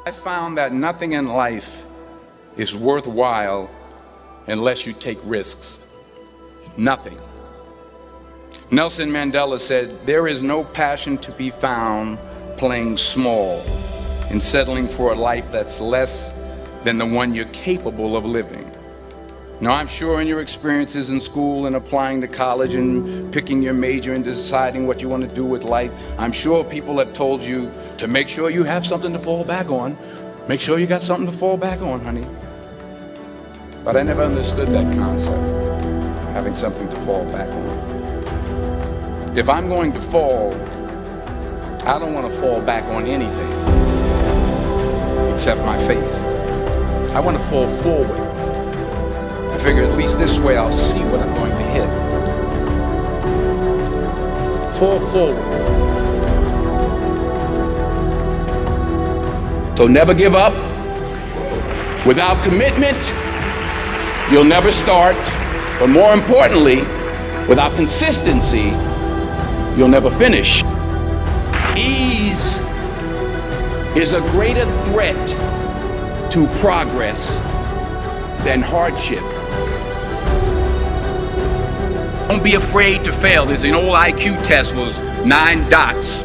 I found that nothing in life is worthwhile unless you take risks. Nothing. Nelson Mandela said, "There is no passion to be found playing small and settling for a life that's less than the one you're capable of living." Now, I'm sure in your experiences in school and applying to college and picking your major and deciding what you want to do with life, I'm sure people have told you to make sure you have something to fall back on. Make sure you got something to fall back on, honey. But I never understood that concept, having something to fall back on. If I'm going to fall, I don't want to fall back on anything except my faith. I want to fall forward. I figure at least this way I'll see what I'm going to hit. Fall forward. So never give up. Without commitment, you'll never start. But more importantly, without consistency, you'll never finish. Ease is a greater threat to progress than hardship. Don't be afraid to fail. There's an old IQ test, was 9 dots,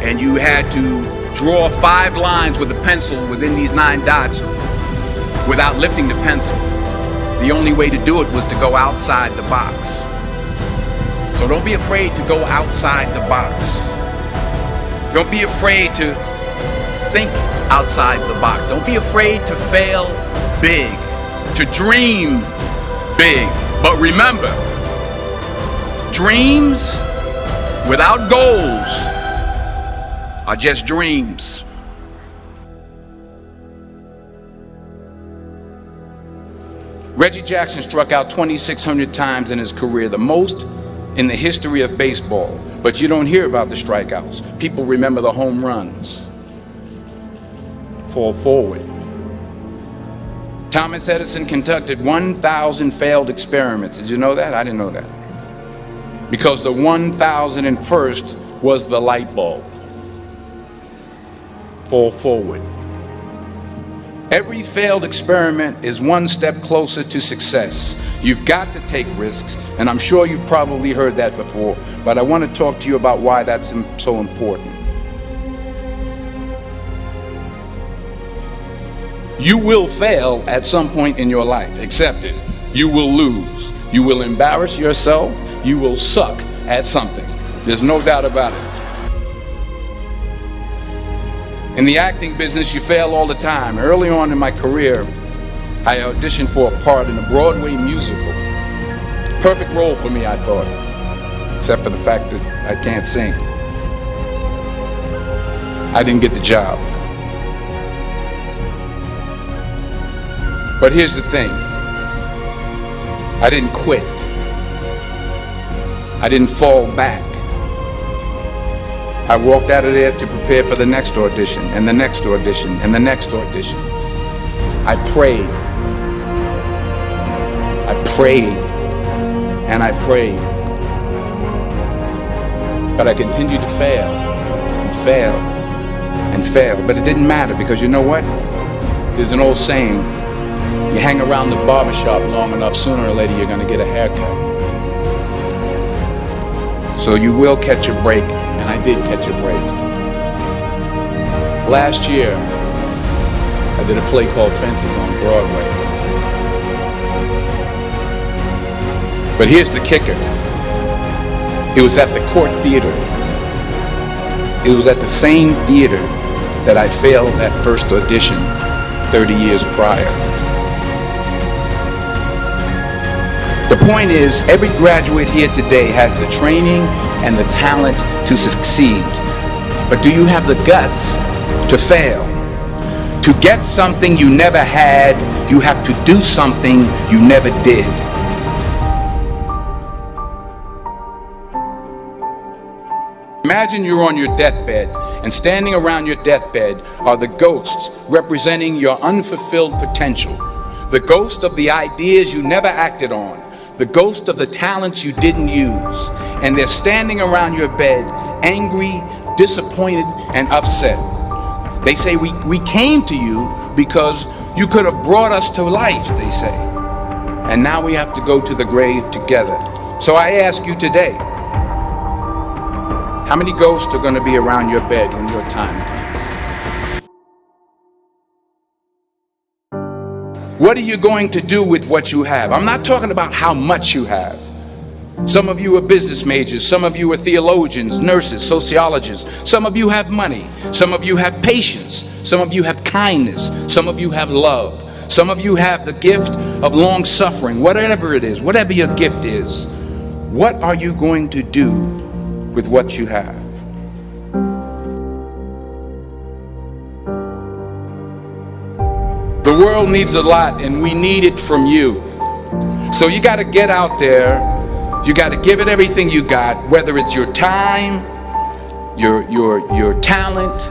and you had to draw 5 lines with a pencil within these 9 dots without lifting the pencil. The only way to do it was to go outside the box. So don't be afraid to go outside the box. Don't be afraid to think outside the box. Don't be afraid to fail big, to dream big. But remember, dreams without goals are just dreams. Reggie Jackson struck out 2,600 times in his career, the most in the history of baseball. But you don't hear about the strikeouts. People remember the home runs. Fall forward. Thomas Edison conducted 1,000 failed experiments. Did you know that? I didn't know that. Because the 1,001st was the light bulb. Fall forward. Every failed experiment is one step closer to success. You've got to take risks, and I'm sure you've probably heard that before, but I want to talk to you about why that's so important. You will fail at some point in your life. Accept it. You will lose. You will embarrass yourself. You will suck at something. There's no doubt about it. In the acting business, you fail all the time. Early on in my career, I auditioned for a part in a Broadway musical. Perfect role for me, I thought, except for the fact that I can't sing. I didn't get the job. But here's the thing. I didn't quit. I didn't fall back. I walked out of there to prepare for the next audition, and the next audition, and the next audition. I prayed. I prayed. And I prayed. But I continued to fail, and fail, and fail. But it didn't matter, because you know what? There's an old saying, you hang around the barbershop long enough, sooner or later you're going to get a haircut. So you will catch a break, and I did catch a break. Last year, I did a play called Fences on Broadway. But here's the kicker. It was at the Court Theater. It was at the same theater that I failed that first audition 30 years prior. The point is, every graduate here today has the training and the talent to succeed. But do you have the guts to fail? To get something you never had, you have to do something you never did. Imagine you're on your deathbed, and standing around your deathbed are the ghosts representing your unfulfilled potential. The ghost of the ideas you never acted on. The ghost of the talents you didn't use. And they're standing around your bed, angry, disappointed, and upset. They say we came to you because you could have brought us to life, they say. And now we have to go to the grave together. So I ask you today, how many ghosts are going to be around your bed when your time comes? What are you going to do with what you have? I'm not talking about how much you have. Some of you are business majors, some of you are theologians, nurses, sociologists. Some of you have money, some of you have patience, some of you have kindness, some of you have love. Some of you have the gift of long suffering. Whatever it is, whatever your gift is, what are you going to do with what you have? The world needs a lot, and we need it from you. So you got to get out there. You got to give it everything you got, whether it's your time, your talent,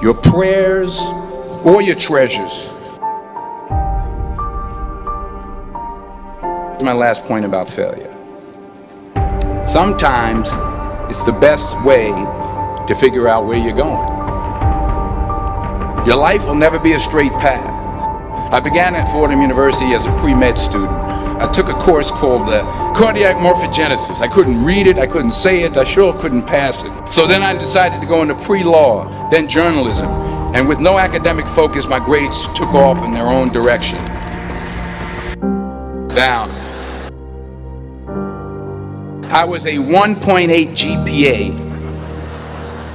your prayers, or your treasures. My last point about failure. Sometimes it's the best way to figure out where you're going. Your life will never be a straight path. I began at Fordham University as a pre-med student. I took a course called cardiac morphogenesis. I couldn't read it, I couldn't say it, I sure couldn't pass it. So then I decided to go into pre-law, then journalism. And with no academic focus, my grades took off in their own direction. Down. I was a 1.8 GPA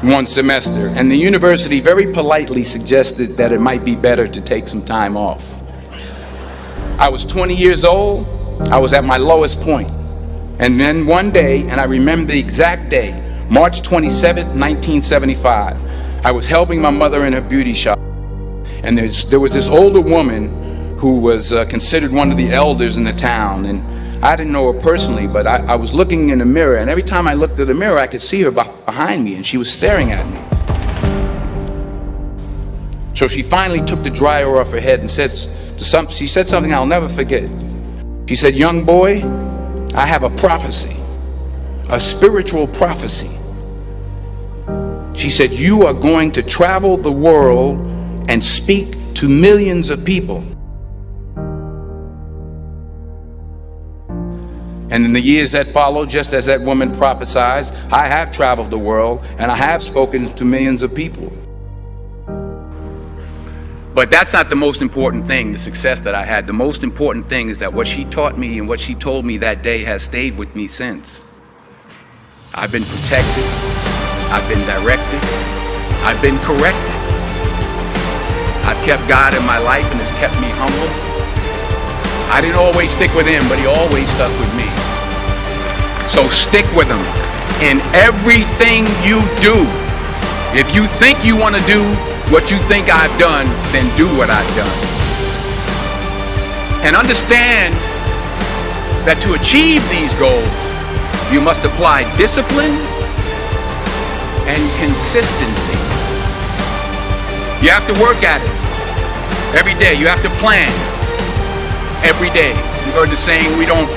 one semester, and the university very politely suggested that it might be better to take some time off. I was 20 years old, I was at my lowest point. And then one day, and I remember the exact day, March 27th, 1975, I was helping my mother in her beauty shop. And there was this older woman who was considered one of the elders in the town. And I didn't know her personally, but I was looking in the mirror, and every time I looked at the mirror, I could see her behind me, and she was staring at me. So she finally took the dryer off her head and she said something I'll never forget. She said, "Young boy, I have a prophecy, a spiritual prophecy." She said, "You are going to travel the world and speak to millions of people." And in the years that followed, just as that woman prophesied, I have traveled the world and I have spoken to millions of people. But that's not the most important thing, the success that I had. The most important thing is that what she taught me and what she told me that day has stayed with me since. I've been protected, I've been directed, I've been corrected. I've kept God in my life and it's kept me humble. I didn't always stick with him, but he always stuck with me. So stick with him in everything you do. If you think you want to do what you think I've done, then do what I've done. And understand that to achieve these goals, you must apply discipline and consistency. You have to work at it every day. You have to plan every day. You heard the saying, we don't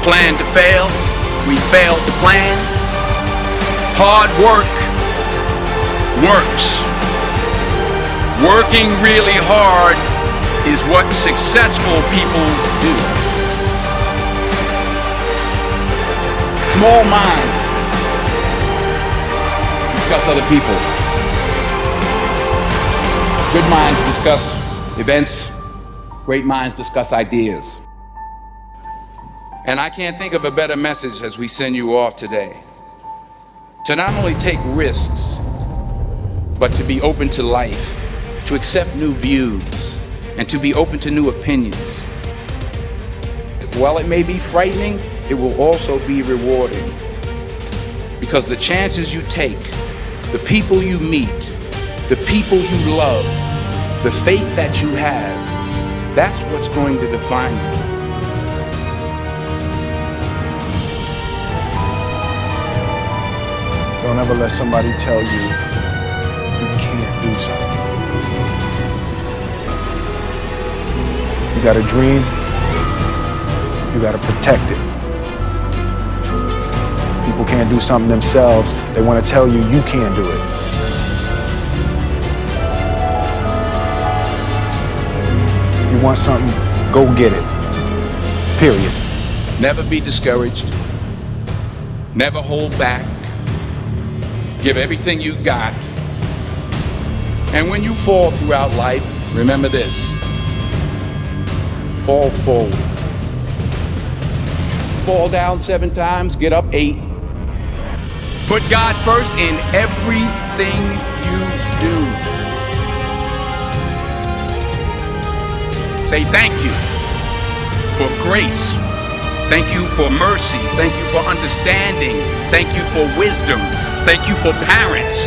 plan to fail, we fail to plan. Hard work works. Working really hard is what successful people do. Small minds discuss other people. Good minds discuss events. Great minds discuss ideas. And I can't think of a better message as we send you off today. To not only take risks, but to be open to life, to accept new views, and to be open to new opinions. While it may be frightening, it will also be rewarding. Because the chances you take, the people you meet, the people you love, the faith that you have, that's what's going to define you. Don't ever let somebody tell you you can't do something. You got a dream, you got to protect it. People can't do something themselves, they want to tell you you can't do it. want something, go get it. Period. Never be discouraged. Never hold back. Give everything you got. And when you fall throughout life, remember this. Fall forward. Fall down 7 times, get up 8. Put God first in everything you do. Say thank you for grace. Thank you for mercy. Thank you for understanding. Thank you for wisdom. Thank you for parents.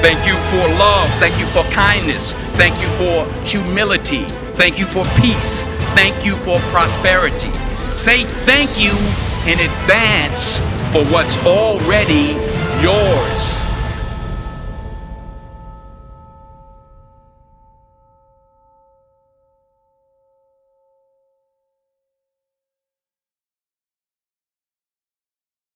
Thank you for love. Thank you for kindness. Thank you for humility. Thank you for peace. Thank you for prosperity. Say thank you in advance for what's already yours.